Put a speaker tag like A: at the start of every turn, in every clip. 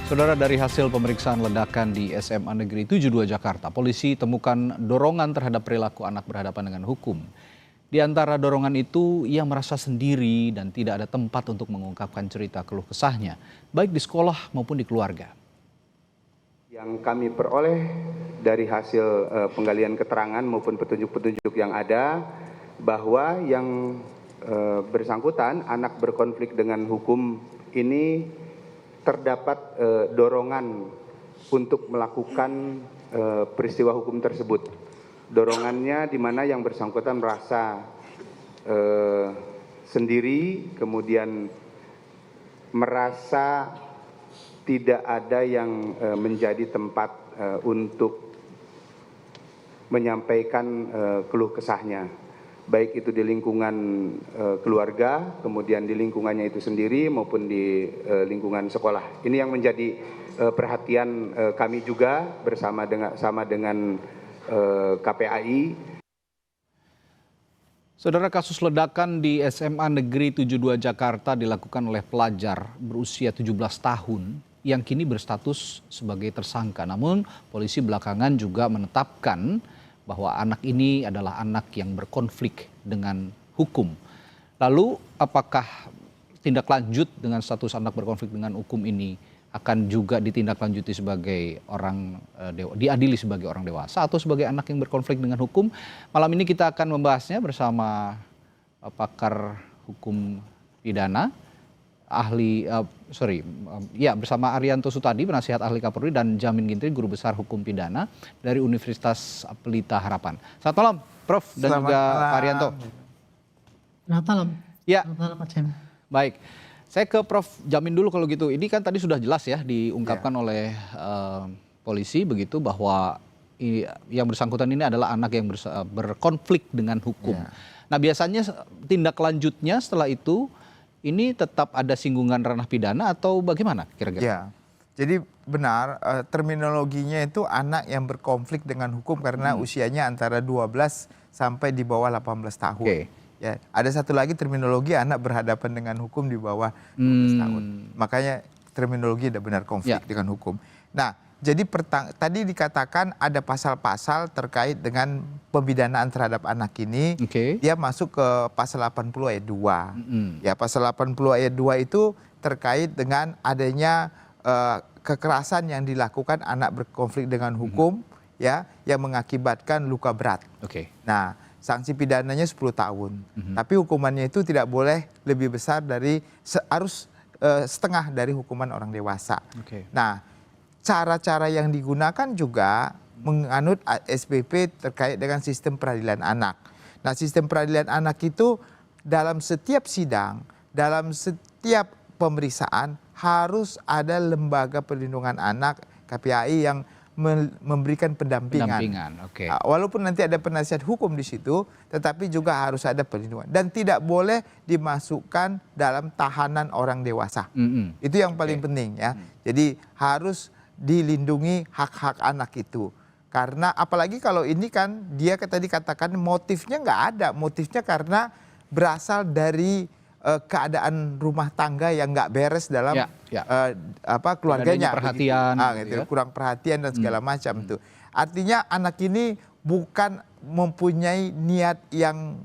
A: Saudara, dari hasil pemeriksaan ledakan di SMA Negeri 72 Jakarta, polisi temukan dorongan terhadap perilaku anak berhadapan dengan hukum. Di antara dorongan itu, ia merasa sendiri dan tidak ada tempat untuk mengungkapkan cerita keluh kesahnya, baik di sekolah maupun di keluarga.
B: Yang kami peroleh dari hasil penggalian keterangan maupun petunjuk-petunjuk yang ada, bahwa yang bersangkutan, anak berkonflik dengan hukum ini terdapat dorongan untuk melakukan peristiwa hukum tersebut. Dorongannya di mana yang bersangkutan merasa sendiri, kemudian merasa tidak ada yang menjadi tempat untuk menyampaikan keluh kesahnya, baik itu di lingkungan keluarga, kemudian di lingkungannya itu sendiri maupun di lingkungan sekolah. Ini yang menjadi perhatian kami juga bersama dengan KPAI.
A: Saudara, kasus ledakan di SMA Negeri 72 Jakarta dilakukan oleh pelajar berusia 17 tahun yang kini berstatus sebagai tersangka. Namun polisi belakangan juga menetapkan bahwa anak ini adalah anak yang berkonflik dengan hukum. Lalu apakah tindak lanjut dengan status anak berkonflik dengan hukum ini akan juga ditindaklanjuti sebagai orang diadili sebagai orang dewasa atau sebagai anak yang berkonflik dengan hukum? Malam ini kita akan membahasnya bersama pakar hukum pidana, bersama Arianto Sutadi, penasihat ahli Kapolri, dan Jamin Ginting, guru besar hukum pidana dari Universitas Pelita Harapan. Selamat malam, Prof. Dan juga Pak Arianto.
C: Selamat malam.
A: Ya.
C: Selamat malam, Pak Jamin.
A: Baik, saya ke Prof. Jamin dulu kalau gitu. Ini kan tadi sudah jelas ya diungkapkan oleh polisi begitu bahwa yang bersangkutan ini adalah anak yang berkonflik dengan hukum. Nah, biasanya tindak lanjutnya setelah itu ini tetap ada singgungan ranah pidana atau bagaimana kira-kira?
D: Ya, jadi benar terminologinya itu anak yang berkonflik dengan hukum karena usianya antara 12 sampai di bawah 18 tahun.
A: Oke.
D: Ya, ada satu lagi terminologi anak berhadapan dengan hukum di bawah 12 tahun. Makanya terminologi ada benar konflik dengan hukum. Nah, jadi tadi dikatakan ada pasal-pasal terkait dengan pemidanaan terhadap anak ini. Dia masuk ke pasal 80 ayat 2. Ya, pasal 80 ayat 2 itu terkait dengan adanya kekerasan yang dilakukan anak berkonflik dengan hukum ya, yang mengakibatkan luka berat. Nah, sanksi pidananya 10 tahun. Tapi hukumannya itu tidak boleh lebih besar dari harus setengah dari hukuman orang dewasa. Nah, cara-cara yang digunakan juga menganut SPP terkait dengan sistem peradilan anak. Nah, sistem peradilan anak itu dalam setiap sidang, dalam setiap pemeriksaan harus ada lembaga perlindungan anak KPAI yang memberikan pendampingan. Walaupun nanti ada penasihat hukum di situ, tetapi juga harus ada perlindungan dan tidak boleh dimasukkan dalam tahanan orang dewasa. Itu yang paling penting ya. Jadi harus dilindungi hak-hak anak itu. Karena apalagi kalau ini kan dia tadi katakan motifnya nggak ada. Motifnya karena berasal dari keadaan rumah tangga yang nggak beres dalam keluarganya.
A: Perhatian,
D: kurang perhatian dan segala macam itu. Artinya anak ini bukan mempunyai niat yang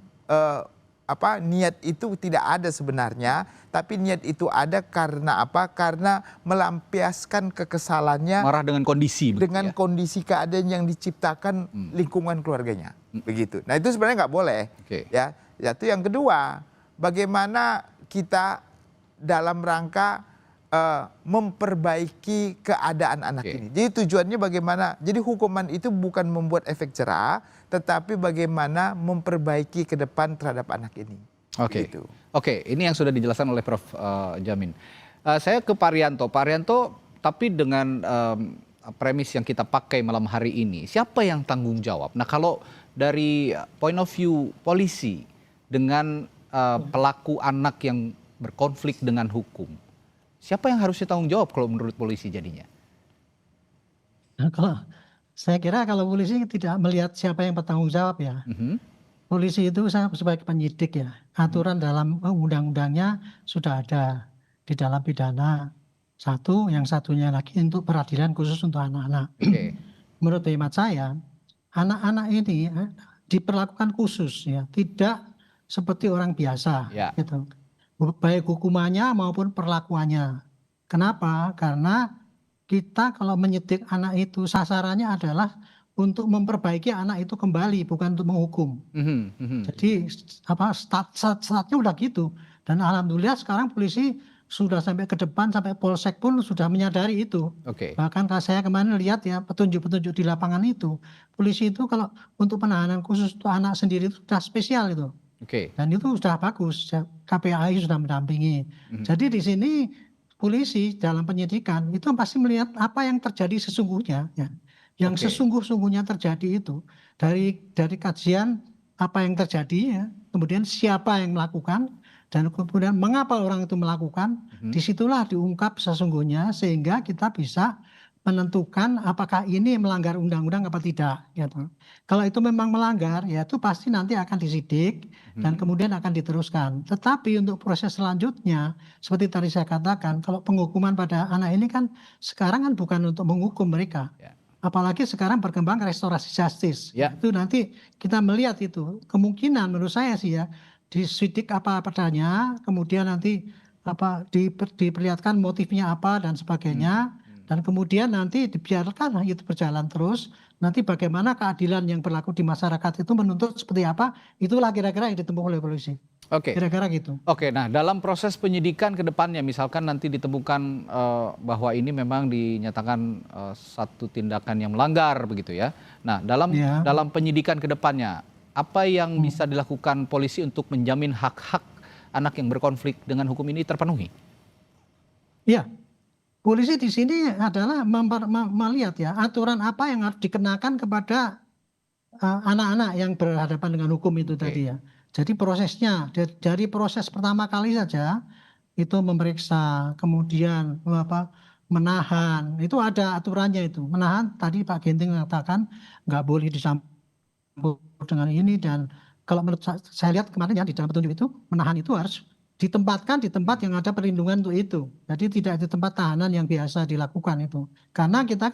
D: niat itu tidak ada sebenarnya, tapi niat itu ada karena apa? Karena melampiaskan kekesalannya.
A: Marah dengan kondisi.
D: Dengan kondisi keadaan yang diciptakan lingkungan keluarganya. Begitu. Nah, itu sebenarnya nggak boleh. Ya, itu yang kedua. Bagaimana kita dalam rangka memperbaiki keadaan anak ini. Jadi tujuannya bagaimana? Jadi hukuman itu bukan membuat efek jerah, tetapi bagaimana memperbaiki ke depan terhadap anak ini.
A: Oke, ini yang sudah dijelaskan oleh Prof. Jamin. Saya ke Pak Arianto. Pak Arianto, tapi dengan premis yang kita pakai malam hari ini, siapa yang tanggung jawab? Nah, kalau dari point of view polisi dengan pelaku anak yang berkonflik dengan hukum, siapa yang harusnya tanggung jawab kalau menurut polisi jadinya?
C: Nah, saya kira kalau polisi tidak melihat siapa yang bertanggung jawab ya. Polisi itu sebagai penyidik ya. Aturan dalam undang-undangnya sudah ada di dalam pidana Satu, yang satunya lagi untuk peradilan khusus untuk anak-anak.
A: Oke.
C: Menurut hemat saya, anak-anak ini diperlakukan khusus ya, tidak seperti orang biasa
A: Ya.
C: gitu. Baik hukumannya maupun perlakuannya. Kenapa? Karena kita kalau menyidik anak itu sasarannya adalah untuk memperbaiki anak itu kembali, bukan untuk menghukum. Jadi startnya udah gitu. Dan alhamdulillah sekarang polisi sudah sampai ke depan, sampai polsek pun sudah menyadari itu.
A: Oke.
C: Bahkan kalau saya kemarin lihat ya petunjuk-petunjuk di lapangan itu, polisi itu kalau untuk penahanan khusus untuk anak sendiri itu sudah spesial itu.
A: Oke.
C: Dan itu sudah bagus, KPAI sudah mendampingi. Jadi di sini polisi dalam penyidikan itu pasti melihat apa yang terjadi sesungguhnya ya. Yang sesungguh-sungguhnya terjadi itu dari kajian apa yang terjadi ya, kemudian siapa yang melakukan dan kemudian mengapa orang itu melakukan, disitulah diungkap sesungguhnya sehingga kita bisa menentukan apakah ini melanggar undang-undang apa tidak gitu. Kalau itu memang melanggar ya itu pasti nanti akan disidik dan kemudian akan diteruskan. Tetapi untuk proses selanjutnya seperti tadi saya katakan, kalau penghukuman pada anak ini kan sekarang kan bukan untuk menghukum mereka.
A: Ya.
C: Apalagi sekarang berkembang restorasi justice.
A: Ya.
C: Itu nanti kita melihat itu kemungkinan menurut saya sih ya disidik apa adanya, kemudian nanti diperlihatkan motifnya apa dan sebagainya, dan kemudian nanti dibiarkan itu berjalan terus. Nanti bagaimana keadilan yang berlaku di masyarakat itu menuntut seperti apa, itulah kira-kira yang ditempuh oleh polisi.
A: Oke.
C: Kira-kira gitu.
A: Oke, nah dalam proses penyidikan ke depannya misalkan nanti ditemukan bahwa ini memang dinyatakan satu tindakan yang melanggar begitu ya. Nah, dalam penyidikan ke depannya apa yang bisa dilakukan polisi untuk menjamin hak-hak anak yang berkonflik dengan hukum ini terpenuhi?
C: Iya. Polisi di sini adalah melihat ya aturan apa yang harus dikenakan kepada anak-anak yang berhadapan dengan hukum itu tadi ya. Jadi prosesnya dari proses pertama kali saja itu memeriksa, kemudian menahan, itu ada aturannya itu. Menahan tadi Pak Genting mengatakan nggak boleh dicampur dengan ini, dan kalau menurut saya lihat kemarin ya di dalam petunjuk itu menahan itu harus ditempatkan di tempat yang ada perlindungan untuk itu. Jadi tidak di tempat tahanan yang biasa dilakukan itu. Karena kita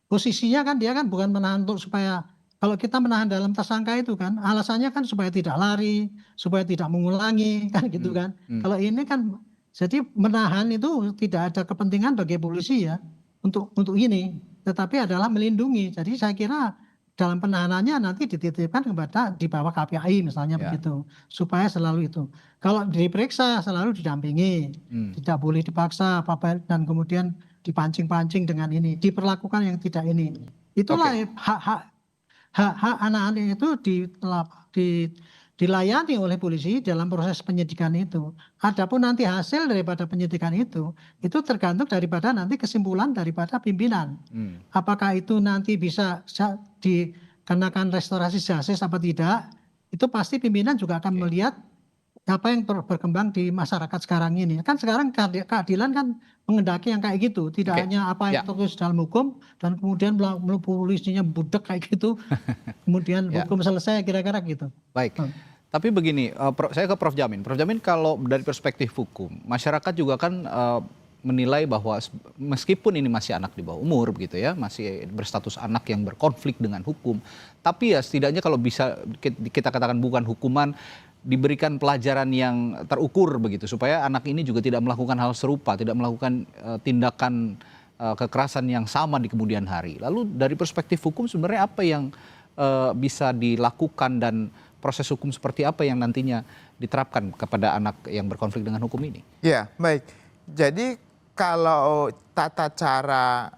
C: posisinya kan dia kan bukan menahan untuk supaya, kalau kita menahan dalam tersangka itu kan alasannya kan supaya tidak lari, supaya tidak mengulangi kan gitu kan. Kalau ini kan jadi menahan itu tidak ada kepentingan bagi polisi ya untuk ini, tetapi adalah melindungi. Jadi saya kira dalam penahanannya nanti dititipkan kepada di bawah KPAI misalnya begitu, supaya selalu itu. Kalau diperiksa selalu didampingi, tidak boleh dipaksa apa dan kemudian dipancing-pancing dengan ini, diperlakukan yang tidak ini. Itulah hak anak-anak itu dilayani oleh polisi dalam proses penyidikan itu. Adapun nanti hasil daripada penyidikan itu tergantung daripada nanti kesimpulan daripada pimpinan. Apakah itu nanti bisa dikenakan restorasi justice apa tidak, itu pasti pimpinan juga akan melihat apa yang berkembang di masyarakat sekarang ini. Kan sekarang keadilan kan mengendaki yang kayak gitu, tidak hanya apa yang tertulis dalam hukum dan kemudian polisinya budek kayak gitu, kemudian hukum selesai kira-kira gitu.
A: Baik. Tapi begini, saya ke Prof. Jamin. Prof. Jamin, kalau dari perspektif hukum, masyarakat juga kan menilai bahwa meskipun ini masih anak di bawah umur begitu ya, masih berstatus anak yang berkonflik dengan hukum, tapi ya setidaknya kalau bisa kita katakan bukan hukuman, diberikan pelajaran yang terukur begitu, supaya anak ini juga tidak melakukan hal serupa, tidak melakukan tindakan kekerasan yang sama di kemudian hari. Lalu dari perspektif hukum sebenarnya apa yang bisa dilakukan dan proses hukum seperti apa yang nantinya diterapkan kepada anak yang berkonflik dengan hukum ini? Ya,
D: baik. Jadi kalau tata cara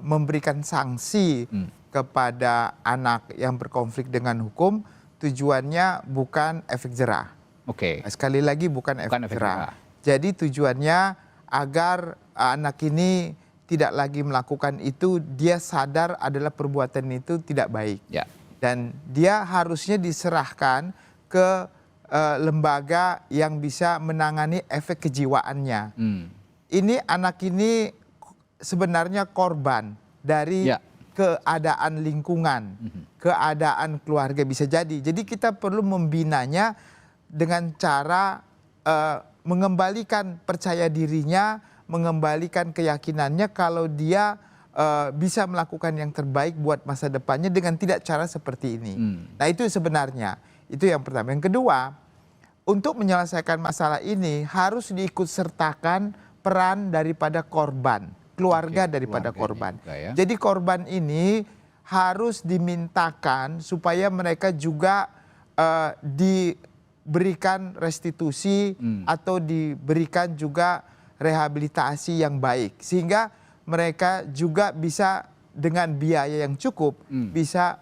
D: memberikan sanksi kepada anak yang berkonflik dengan hukum, tujuannya bukan efek jerah.
A: Oke.
D: Sekali lagi bukan efek jerah. Jadi tujuannya agar anak ini tidak lagi melakukan itu, dia sadar adalah perbuatan itu tidak baik.
A: Ya.
D: Dan dia harusnya diserahkan ke lembaga yang bisa menangani efek kejiwaannya. Ini anak ini sebenarnya korban dari keadaan lingkungan, keadaan keluarga bisa jadi. Jadi kita perlu membinanya dengan cara mengembalikan percaya dirinya, mengembalikan keyakinannya kalau dia bisa melakukan yang terbaik buat masa depannya dengan tidak cara seperti ini. Nah itu sebenarnya, itu yang pertama. Yang kedua, untuk menyelesaikan masalah ini harus diikutsertakan peran daripada korban, keluarga daripada korban.
A: Juga, ya.
D: Jadi korban ini harus dimintakan supaya mereka juga diberikan restitusi atau diberikan juga rehabilitasi yang baik. Sehingga mereka juga bisa dengan biaya yang cukup bisa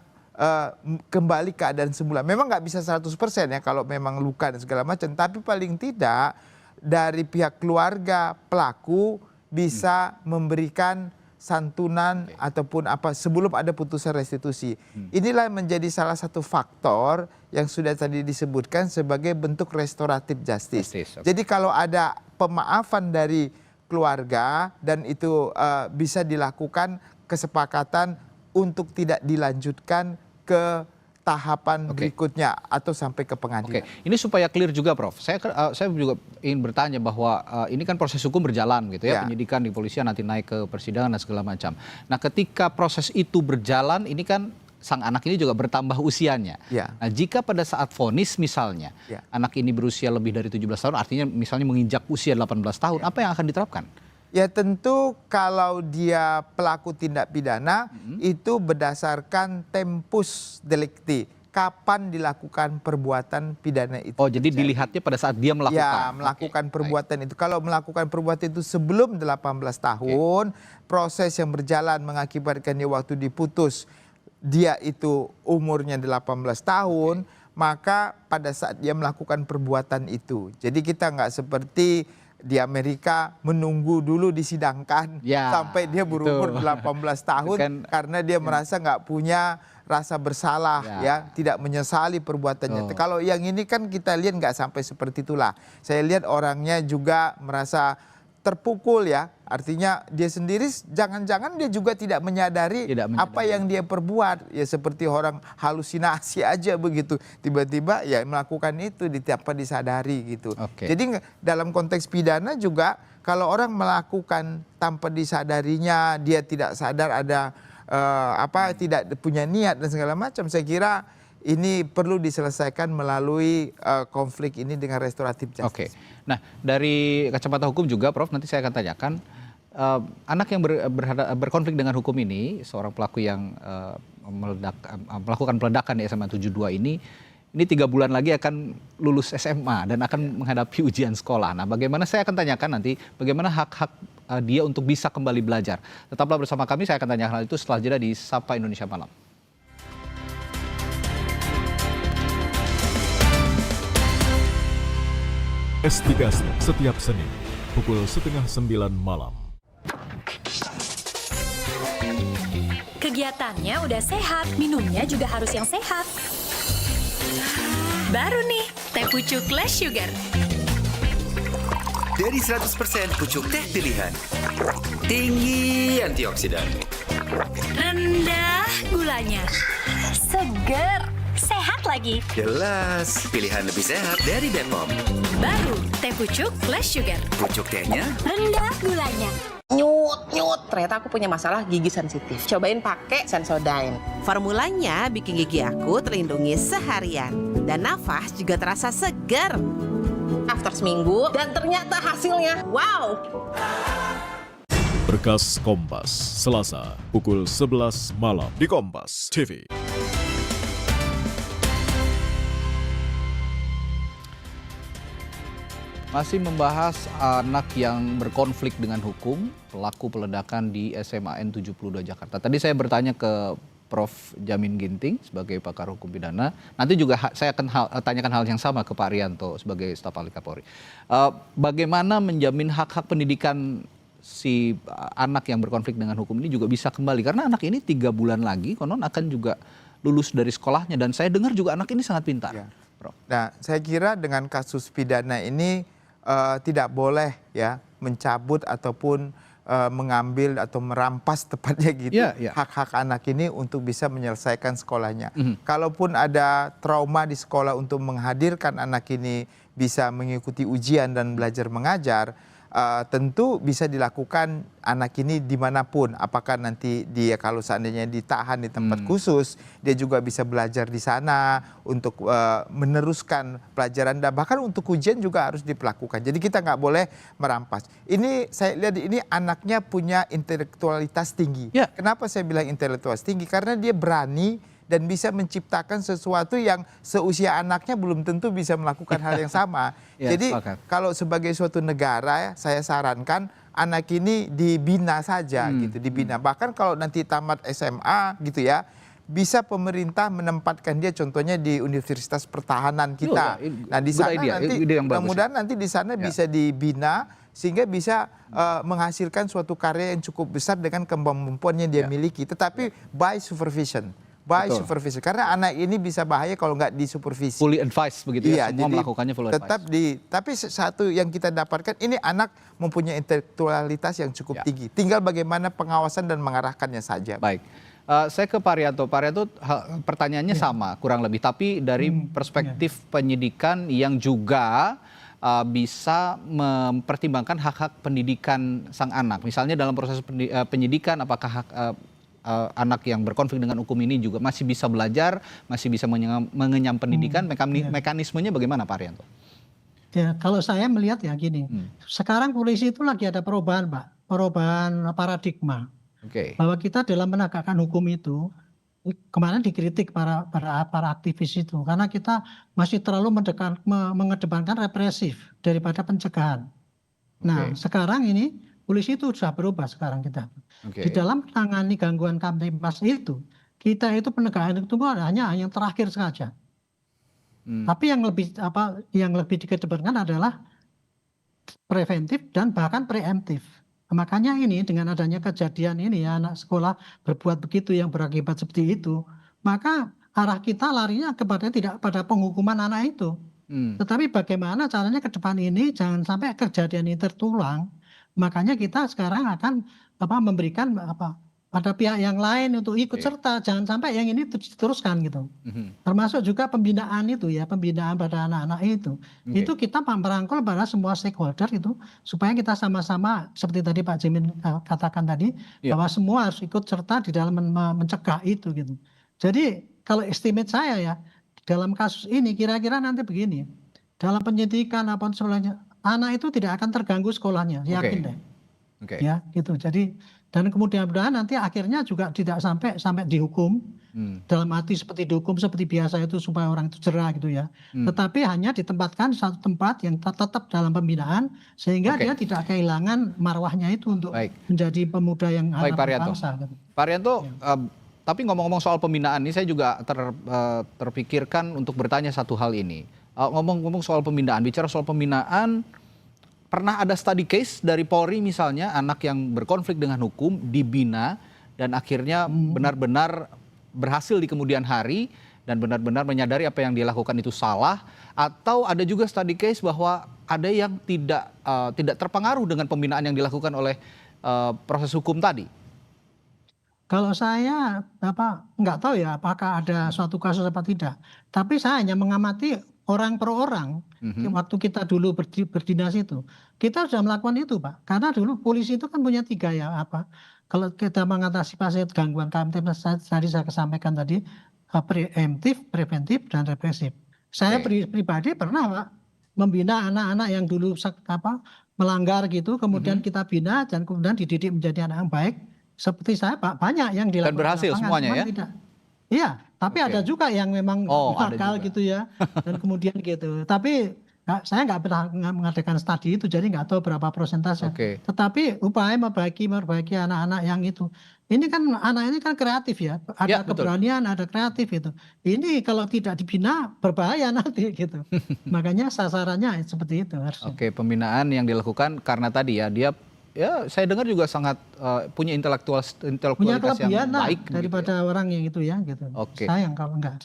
D: kembali keadaan semula. Memang nggak bisa 100% ya kalau memang luka dan segala macam. Tapi paling tidak dari pihak keluarga pelaku bisa memberikan santunan ataupun apa sebelum ada putusan restitusi. Inilah menjadi salah satu faktor yang sudah tadi disebutkan sebagai bentuk restoratif justice. Jadi kalau ada pemaafan dari keluarga dan itu bisa dilakukan kesepakatan untuk tidak dilanjutkan ke tahapan berikutnya atau sampai ke pengadilan.
A: Ini supaya clear juga, Prof. Saya juga ingin bertanya bahwa ini kan proses hukum berjalan gitu ya, penyidikan di polisian nanti naik ke persidangan dan segala macam. Nah, ketika proses itu berjalan, ini kan sang anak ini juga bertambah usianya. Nah, jika pada saat vonis misalnya anak ini berusia lebih dari 17 tahun, artinya misalnya menginjak usia 18 tahun, apa yang akan diterapkan?
D: Ya tentu kalau dia pelaku tindak pidana itu berdasarkan tempus delicti. Kapan dilakukan perbuatan pidana itu.
A: Oh, jadi dilihatnya pada saat dia melakukan.
D: Ya, melakukan perbuatan itu. Kalau melakukan perbuatan itu sebelum 18 tahun, proses yang berjalan mengakibatkan dia waktu diputus, dia itu umurnya 18 tahun, maka pada saat dia melakukan perbuatan itu. Jadi kita nggak seperti di Amerika menunggu dulu disidangkan sampai dia berumur 18 tahun karena dia merasa nggak punya rasa bersalah tidak menyesali perbuatannya. Kalau yang ini kan kita lihat nggak sampai seperti itulah. Saya lihat orangnya juga merasa terpukul ya, artinya dia sendiri jangan-jangan dia juga tidak menyadari apa yang dia perbuat, ya seperti orang halusinasi aja begitu, tiba-tiba ya melakukan itu tanpa disadari gitu. Jadi dalam konteks pidana juga kalau orang melakukan tanpa disadarinya, dia tidak sadar ada tidak punya niat dan segala macam, saya kira ini perlu diselesaikan melalui konflik ini dengan restoratif justice.
A: Nah, dari kacamata hukum juga, Prof, nanti saya akan tanyakan anak yang berkonflik dengan hukum ini, seorang pelaku yang melakukan peledakan di SMA 72 ini 3 bulan lagi akan lulus SMA dan akan menghadapi ujian sekolah. Nah, bagaimana saya akan tanyakan nanti bagaimana hak-hak dia untuk bisa kembali belajar. Tetaplah bersama kami, saya akan tanyakan hal itu setelah jeda di Sapa Indonesia Malam.
E: Investigasi setiap Senin pukul 8:30 malam.
F: Kegiatannya udah sehat, minumnya juga harus yang sehat. Baru nih, teh pucuk less sugar.
G: Dari 100% pucuk teh pilihan. Tinggi antioksidan.
F: Rendah gulanya. Seger, sehat lagi.
G: Jelas, pilihan lebih sehat dari Bepom.
F: Baru, teh pucuk less sugar.
G: Pucuk tehnya
F: rendah gulanya.
H: Nyut, ternyata aku punya masalah gigi sensitif. Cobain pakai Sensodyne.
I: Formulanya bikin gigi aku terlindungi seharian. Dan nafas juga terasa segar.
H: After seminggu, dan ternyata hasilnya, wow!
E: Berkas Kompas, Selasa, pukul 11 malam di Kompas TV.
A: Masih membahas anak yang berkonflik dengan hukum, pelaku peledakan di SMA N72 Jakarta. Tadi saya bertanya ke Prof. Jamin Ginting sebagai pakar hukum pidana. Nanti juga saya akan tanyakan hal yang sama ke Pak Rianto sebagai staf ahli Kapolri. Bagaimana menjamin hak-hak pendidikan si anak yang berkonflik dengan hukum ini juga bisa kembali? Karena anak ini 3 bulan lagi konon akan juga lulus dari sekolahnya. Dan saya dengar juga anak ini sangat pintar. Prof.
D: Nah, saya kira dengan kasus pidana ini tidak boleh ya mencabut ataupun mengambil atau merampas tepatnya gitu hak-hak anak ini untuk bisa menyelesaikan sekolahnya. Kalaupun ada trauma di sekolah untuk menghadirkan anak ini bisa mengikuti ujian dan belajar mengajar, tentu bisa dilakukan anak ini dimanapun. Apakah nanti dia kalau seandainya ditahan di tempat khusus, dia juga bisa belajar di sana untuk meneruskan pelajaran dan bahkan untuk ujian juga harus diperlakukan. Jadi kita nggak boleh merampas. Ini saya lihat ini anaknya punya intelektualitas tinggi.
A: Ya.
D: Kenapa saya bilang intelektualitas tinggi? Karena dia berani dan bisa menciptakan sesuatu yang seusia anaknya belum tentu bisa melakukan hal yang sama.
A: Ya,
D: Jadi
A: sepakat.
D: kalau sebagai suatu negara saya sarankan anak ini dibina saja gitu, dibina. Bahkan kalau nanti tamat SMA gitu ya, bisa pemerintah menempatkan dia contohnya di Universitas Pertahanan kita. Nah, di sana nanti mudah-mudahan nanti di sana bisa dibina sehingga bisa menghasilkan suatu karya yang cukup besar dengan kemampuan yang dia miliki, tetapi by supervision. Supervision, karena anak ini bisa bahaya kalau nggak disupervisi.
A: Fully advised begitu ya, semua
D: jadi
A: melakukannya full
D: tetap
A: advised.
D: Tapi satu yang kita dapatkan ini anak mempunyai intelektualitas yang cukup tinggi. Tinggal bagaimana pengawasan dan mengarahkannya saja.
A: Baik, saya ke Pak Rianto. Pak Rianto, pertanyaannya sama kurang lebih, tapi dari perspektif penyidikan yang juga bisa mempertimbangkan hak-hak pendidikan sang anak. Misalnya dalam proses penyidikan, apakah hak anak yang berkonflik dengan hukum ini juga masih bisa belajar, masih bisa mengenyam pendidikan, mekanismenya bagaimana Pak Rianto?
C: Ya, kalau saya melihat ya gini, sekarang polisi itu lagi ada perubahan Pak, perubahan paradigma. Bahwa kita dalam menegakkan hukum itu, kemarin dikritik para aktivis itu, karena kita masih terlalu mengedepankan represif daripada pencegahan. Nah, sekarang ini polisi itu sudah berubah sekarang kita. Di dalam menangani gangguan kamtipmas itu, kita itu penegakan itu hanya yang terakhir saja. Tapi yang lebih dikedepankan adalah preventif dan bahkan preemptif. Makanya ini dengan adanya kejadian ini ya, anak sekolah berbuat begitu yang berakibat seperti itu, maka arah kita larinya tidak pada penghukuman anak itu. Tetapi bagaimana caranya ke depan ini jangan sampai kejadian ini terulang. Makanya kita sekarang akan memberikan pada pihak yang lain untuk ikut serta, jangan sampai yang ini diteruskan gitu. Termasuk juga pembinaan itu ya, pembinaan pada anak-anak itu. Itu kita merangkul pada semua stakeholder itu supaya kita sama-sama seperti tadi Pak Jimin katakan tadi bahwa semua harus ikut serta di dalam mencegah itu gitu. Jadi kalau estimate saya ya dalam kasus ini kira-kira nanti begini, dalam penyidikan apa sebagainya, anak itu tidak akan terganggu sekolahnya, yakin deh. Ya, gitu. Jadi dan kemudian nanti akhirnya juga tidak sampai dihukum dalam arti seperti dihukum seperti biasa itu supaya orang itu jerah gitu ya. Tetapi hanya ditempatkan di satu tempat yang tetap dalam pembinaan sehingga dia tidak kehilangan marwahnya itu untuk menjadi pemuda yang anak bangsa. Gitu.
A: Pak Rianto, tapi ngomong-ngomong soal pembinaan ini saya juga terpikirkan untuk bertanya satu hal ini. Ngomong-ngomong soal pembinaan, bicara soal pembinaan, pernah ada study case dari Polri misalnya anak yang berkonflik dengan hukum dibina dan akhirnya benar-benar berhasil di kemudian hari dan benar-benar menyadari apa yang dilakukan itu salah, atau ada juga study case bahwa ada yang tidak terpengaruh dengan pembinaan yang dilakukan oleh proses hukum tadi?
C: Kalau saya nggak tahu ya apakah ada suatu kasus apa tidak, tapi saya hanya mengamati orang per orang. Waktu kita dulu berdinas itu, kita sudah melakukan itu Pak. Karena dulu polisi itu kan punya 3 ya kalau kita mengatasi gangguan kamtipmas tadi saya sampaikan tadi, preemptif, preventif, dan represif. Saya pribadi pernah Pak membina anak-anak yang dulu melanggar gitu, kemudian kita bina dan kemudian dididik menjadi anak yang baik. Seperti saya Pak, banyak yang dilakukan.
A: Dan berhasil semuanya ya?
C: Iya, tapi ada juga yang memang nakal gitu ya, dan kemudian gitu. Tapi saya nggak pernah mengadakan studi itu, jadi nggak tahu berapa persentase. Tetapi upaya memperbaiki anak-anak yang itu. Ini kan anak ini kan kreatif ya, ada keberanian, ada kreatif itu. Ini kalau tidak dibina berbahaya nanti gitu. Makanya sasarannya seperti itu harusnya.
A: Pembinaan yang dilakukan karena tadi ya dia saya dengar juga sangat punya intelektualitas yang baik
C: daripada orang yang itu ya gitu. Sayang kalau enggak.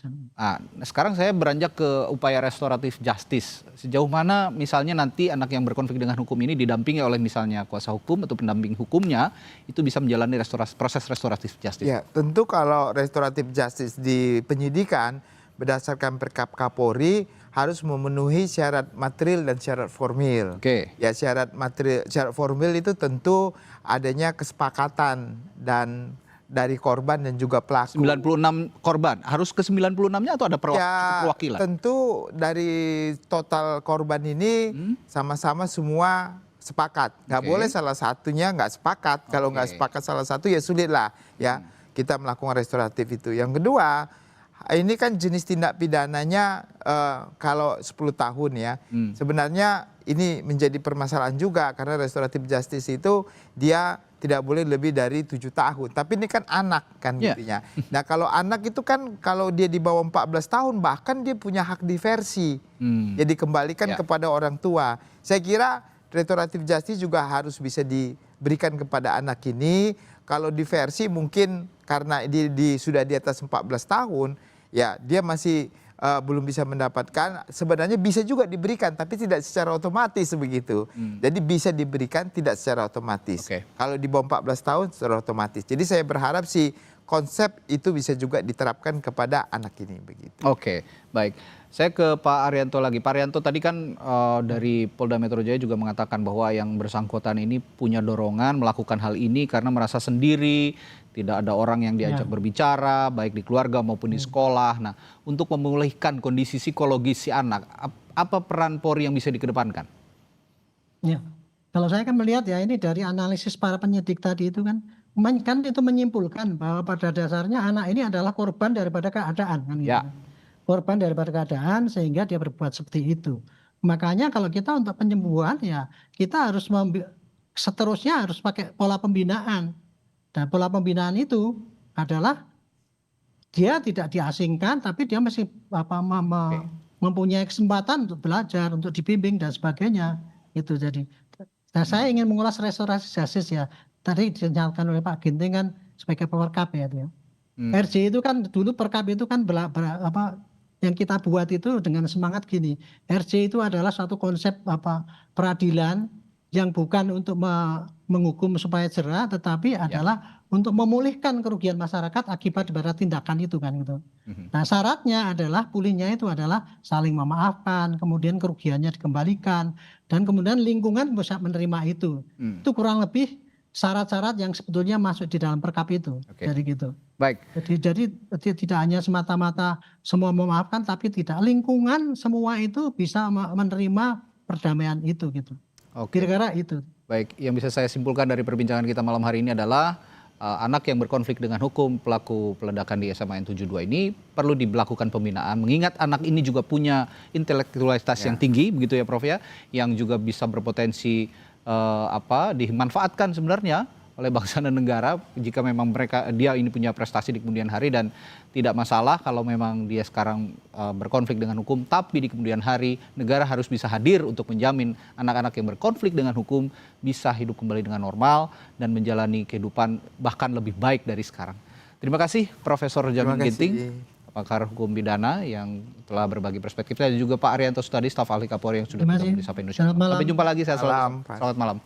A: Sekarang saya beranjak ke upaya restoratif justice. Sejauh mana misalnya nanti anak yang berkonflik dengan hukum ini didampingi oleh misalnya kuasa hukum atau pendamping hukumnya itu bisa menjalani proses restoratif justice?
D: Ya, tentu kalau restoratif justice di penyidikan berdasarkan Perkap Kapolri harus memenuhi syarat material dan syarat formil. Ya, syarat material, syarat formil itu tentu adanya kesepakatan dan dari korban dan juga pelaku.
A: 96 korban, harus ke 96-nya atau ada perwakilan?
D: Tentu dari total korban ini sama-sama semua sepakat. Nggak boleh salah satunya nggak sepakat. Kalau nggak sepakat salah satu ya sulit lah ya kita melakukan restoratif itu. Yang kedua, ini kan jenis tindak pidananya kalau 10 tahun ya. Sebenarnya ini menjadi permasalahan juga karena restoratif justice itu dia tidak boleh lebih dari 7 tahun. Tapi ini kan anak kan intinya. Nah kalau anak itu kan kalau dia di bawah 14 tahun bahkan dia punya hak diversi. Jadi kembalikan kepada orang tua. Saya kira restoratif justice juga harus bisa diberikan kepada anak ini. Kalau diversi mungkin karena sudah di atas 14 tahun, ya dia masih belum bisa mendapatkan, sebenarnya bisa juga diberikan tapi tidak secara otomatis begitu. Jadi bisa diberikan tidak secara otomatis. Kalau di bawah 14 tahun secara otomatis. Jadi saya berharap sih konsep itu bisa juga diterapkan kepada anak ini begitu.
A: Oke, baik. Saya ke Pak Arianto lagi. Pak Arianto tadi kan dari Polda Metro Jaya juga mengatakan bahwa yang bersangkutan ini punya dorongan melakukan hal ini karena merasa sendiri, tidak ada orang yang diajak berbicara, baik di keluarga maupun di sekolah. Nah, untuk memulihkan kondisi psikologis si anak, apa peran Polri yang bisa dikedepankan?
C: Ya, kalau saya kan melihat ya ini dari analisis para penyidik tadi itu kan itu menyimpulkan bahwa pada dasarnya anak ini adalah korban daripada keadaan kan gitu. Korban daripada keadaan sehingga dia berbuat seperti itu. Makanya kalau kita untuk penyembuhan ya kita harus seterusnya harus pakai pola pembinaan. Dan pola pembinaan itu adalah dia tidak diasingkan tapi dia masih mempunyai kesempatan untuk belajar, untuk dibimbing dan sebagainya. Itu jadi. Nah, saya ingin mengulas restorasi justice ya. Tadi dinyatakan oleh Pak Ginting kan sebagai perkap ya. RJ itu kan dulu perkap itu kan yang kita buat itu dengan semangat gini. RJ itu adalah satu konsep peradilan yang bukan untuk menghukum supaya jerah, tetapi adalah untuk memulihkan kerugian masyarakat akibat dari tindakan itu kan gitu. Nah syaratnya adalah pulihnya itu adalah saling memaafkan, kemudian kerugiannya dikembalikan, dan kemudian lingkungan bisa menerima itu. Itu kurang lebih syarat-syarat yang sebetulnya masuk di dalam perkap itu. Jadi gitu.
A: Baik.
C: Jadi tidak hanya semata-mata semua memaafkan, tapi tidak lingkungan semua itu bisa menerima perdamaian itu gitu. Kira-kira itu.
A: Baik, yang bisa saya simpulkan dari perbincangan kita malam hari ini adalah anak yang berkonflik dengan hukum pelaku peledakan di SMA N72 ini perlu dilakukan pembinaan. Mengingat anak ini juga punya intelektualitas yang tinggi, begitu ya Prof ya, yang juga bisa berpotensi dimanfaatkan sebenarnya oleh bangsa dan negara jika memang dia ini punya prestasi di kemudian hari, dan tidak masalah kalau memang dia sekarang berkonflik dengan hukum, tapi di kemudian hari negara harus bisa hadir untuk menjamin anak-anak yang berkonflik dengan hukum bisa hidup kembali dengan normal dan menjalani kehidupan bahkan lebih baik dari sekarang. Terima kasih Profesor Jamin Ginting, pakar hukum pidana yang telah berbagi perspektif, dan juga Pak Arianto Sutadi, staf ahli Kapolri yang sudah bergabung di Sapa Indonesia. Sampai jumpa lagi, saya selamat malam.